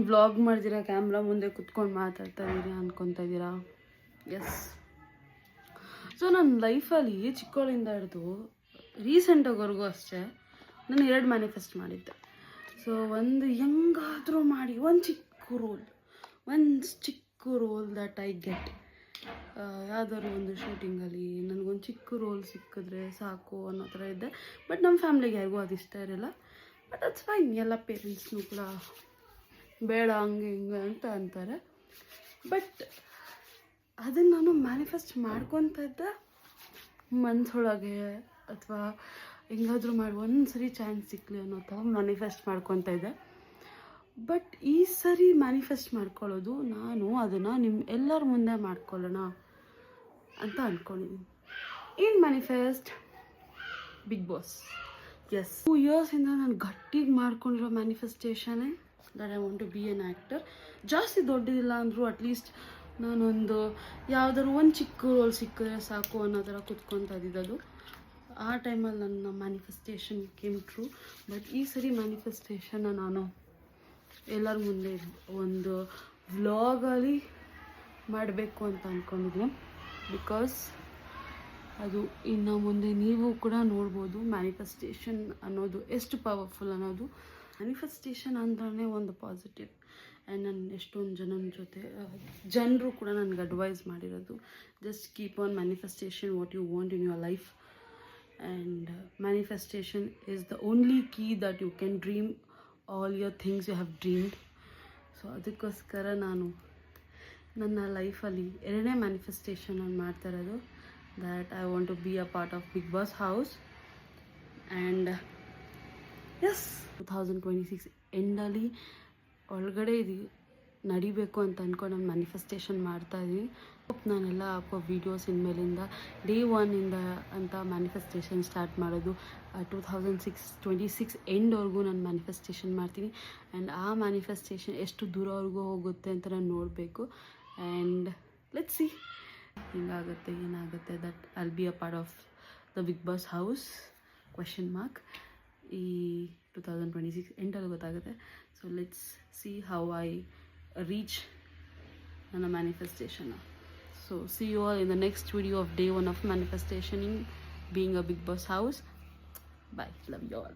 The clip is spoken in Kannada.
ವ್ಲಾಗ್ ಮಾಡ್ದಿರಾ ಕ್ಯಾಮ್ರಾ ಮುಂದೆ ಕುತ್ಕೊಂಡು ಮಾತಾಡ್ತಾ ಇದ್ದೀರಾ ಅಂದ್ಕೊತಾ ಇದ್ದೀರಾ. ಎಸ್. ಸೊ ನನ್ನ ಲೈಫಲ್ಲಿ ಚಿಕ್ಕವಳಿಂದ ಹಿಡಿದು ರೀಸೆಂಟಾಗಿವರೆಗೂ ಅಷ್ಟೇ ನಾನು 2 ಮ್ಯಾನಿಫೆಸ್ಟ್ ಮಾಡಿದ್ದೆ. ಸೊ ಒಂದು ಹೆಂಗಾದರೂ ಮಾಡಿ ಒಂದು ಚಿಕ್ಕ ರೋಲ್ ದಟ್ ಐ ಗೆಟ್, ಯಾವ್ದಾದ್ರು ಒಂದು ಶೂಟಿಂಗಲ್ಲಿ ನನಗೊಂದು ಚಿಕ್ಕ ರೋಲ್ ಸಿಕ್ಕಿದ್ರೆ ಸಾಕು ಅನ್ನೋ ಥರ ಇದ್ದೆ. ಬಟ್ ನಮ್ಮ ಫ್ಯಾಮ್ಲಿಗೆ ಯಾರಿಗೂ ಅದು ಇಷ್ಟ ಇರಲ್ಲ. ಬಟ್ ಅಟ್ಸ್ ಫೈನ್, ಎಲ್ಲ ಪೇರೆಂಟ್ಸ್ನೂ ಕೂಡ ಬೇಡ ಹಂಗೆ ಹಿಂಗೆ ಅಂತ ಅಂತಾರೆ. ಬಟ್ ಅದನ್ನು ನಾನು ಮ್ಯಾನಿಫೆಸ್ಟ್ ಮಾಡ್ಕೊತ ಇದ್ದೆ ಮನಸ್ಸೊಳಗೆ, ಅಥವಾ ಹೆಂಗಾದರೂ ಮಾಡಿ ಒಂದು ಸರಿ ಚಾನ್ಸ್ ಸಿಕ್ಕಲಿ ಅನ್ನೋ ಥರ ಮ್ಯಾನಿಫೆಸ್ಟ್ ಮಾಡ್ಕೊತ ಇದ್ದೆ. ಬಟ್ ಈ ಸರಿ ಮ್ಯಾನಿಫೆಸ್ಟ್ ಮಾಡ್ಕೊಳ್ಳೋದು ನಾನು ಅದನ್ನು ಎಲ್ಲರ ಮುಂದೆ ಮಾಡ್ಕೊಳ್ಳೋಣ ಅಂತ ಅಂದ್ಕೊಂಡಿದ್ದೀನಿ. ಏನು ಮ್ಯಾನಿಫೆಸ್ಟ್? Big boss. ಎಸ್, 2 ಇಯರ್ಸಿಂದ ನಾನು ಗಟ್ಟಿಗೆ ಮಾಡ್ಕೊಂಡಿರೋ ಮ್ಯಾನಿಫೆಸ್ಟೇಷನೇ that I want to be an actor. ಜಾಸ್ತಿ ದೊಡ್ಡದಿಲ್ಲ ಅಂದರೂ ಅಟ್ಲೀಸ್ಟ್ ನಾನೊಂದು ಯಾವುದಾದ್ರು ಒಂದು ಚಿಕ್ಕ ರೋಲ್ ಸಿಕ್ಕಿದ್ರೆ ಸಾಕು ಅನ್ನೋ ಥರ ಕುತ್ಕೊತಾ ಇದ್ದಿದ್ದು. ಆ ಟೈಮಲ್ಲಿ ನನ್ನ ಮ್ಯಾನಿಫೆಸ್ಟೇಷನ್ ಕೇಮ್ ಟ್ರೂ. ಬಟ್ ಈ ಸರಿ ಮ್ಯಾನಿಫೆಸ್ಟೇಷನ್ನ ನಾನು ಎಲ್ಲರ ಮುಂದೆ ಒಂದು ವ್ಲಾಗಲ್ಲಿ ಮಾಡಬೇಕು ಅಂತ ಅಂದ್ಕೊಂಡಿದ್ದೀನಿ. ಬಿಕಾಸ್ ಅದು ಇನ್ನು ಮುಂದೆ ನೀವು ಕೂಡ ನೋಡ್ಬೋದು ಮ್ಯಾನಿಫೆಸ್ಟೇಷನ್ ಅನ್ನೋದು ಎಷ್ಟು ಪವರ್ಫುಲ್ ಅನ್ನೋದು. ಮ್ಯಾನಿಫೆಸ್ಟೇಷನ್ ಅಂದ್ರೆ ಒಂದು ಪಾಸಿಟಿವ್. ಆ್ಯಂಡ್ ನಾನು ಎಷ್ಟೊಂದು ಜನರು ಕೂಡ ನನಗೆ ಅಡ್ವೈಸ್ ಮಾಡಿರೋದು, just keep on manifestation what you want in your life. And manifestation is the only key that you can dream all your things you have dreamed. So ಅದಕ್ಕೋಸ್ಕರ ನಾನು ನನ್ನ ಲೈಫಲ್ಲಿ 2ನೇ ಮ್ಯಾನಿಫೆಸ್ಟೇಷನ್ ನಾನು ಮಾಡ್ತಾ ಇರೋದು, that I want to be a part of Bigg Boss house. And yes, 2026 ಎಂಡಲ್ಲಿ ಒಳಗಡೆ ನಡಿಬೇಕು ಅಂತ ಅಂದ್ಕೊಂಡು ನಾನು ಮ್ಯಾನಿಫೆಸ್ಟೇಷನ್ ಮಾಡ್ತಾಯಿದ್ದೀನಿ. ನಾನೆಲ್ಲ ಹಾಕೋ ವೀಡಿಯೋಸ್ ಇನ್ಮೇಲಿಂದ ಡೇ 1 ಅಂತ ಮ್ಯಾನಿಫೆಸ್ಟೇಷನ್ ಸ್ಟಾರ್ಟ್ ಮಾಡೋದು. 2026 ಎಂಡ್ವರೆಗೂ ನಾನು ಮ್ಯಾನಿಫೆಸ್ಟೇಷನ್ ಮಾಡ್ತೀನಿ. ಆ್ಯಂಡ್ ಆ ಮ್ಯಾನಿಫೆಸ್ಟೇಷನ್ ಎಷ್ಟು ದೂರವರೆಗೂ ಹೋಗುತ್ತೆ ಅಂತ ನಾನು ನೋಡಬೇಕು. ಆ್ಯಂಡ್ ಲೆಟ್ಸ್ ಸಿ ಹಿಂಗಾಗುತ್ತೆ ಏನಾಗುತ್ತೆ. That I'll be a part of the Bigg Boss house ? ಈ 2026 ಎಂಡಲ್ಲಿ ಗೊತ್ತಾಗುತ್ತೆ. So let's see how I reach ನನ್ನ manifestation. So see you all in the next video of day 1 of manifestation being a Big Boss house. Bye. Love you all.